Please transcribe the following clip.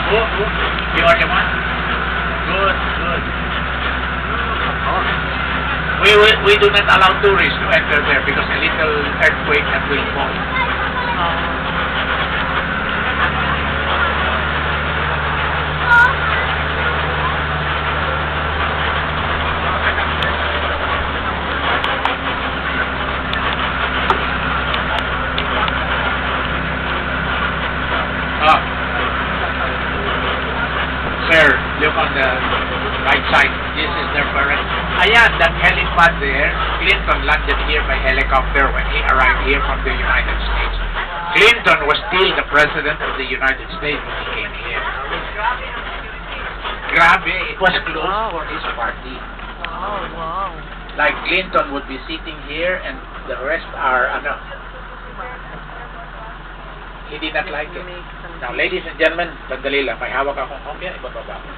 You are the one? Good, good. We do not allow tourists to enter there because a little earthquake and will fall. Ah. Sir, look on the right side. This is their parent. Ayan, that helipad there, Clinton landed here by helicopter when he arrived here from the United States. Clinton was still the president of the United States when he came here. Grabe, it was closed for his party. Wow, wow. Like Clinton would be sitting here and the rest are, he did not like it. Now, ladies and gentlemen, sandali lang, may hawak akong kopya, ibababa ko.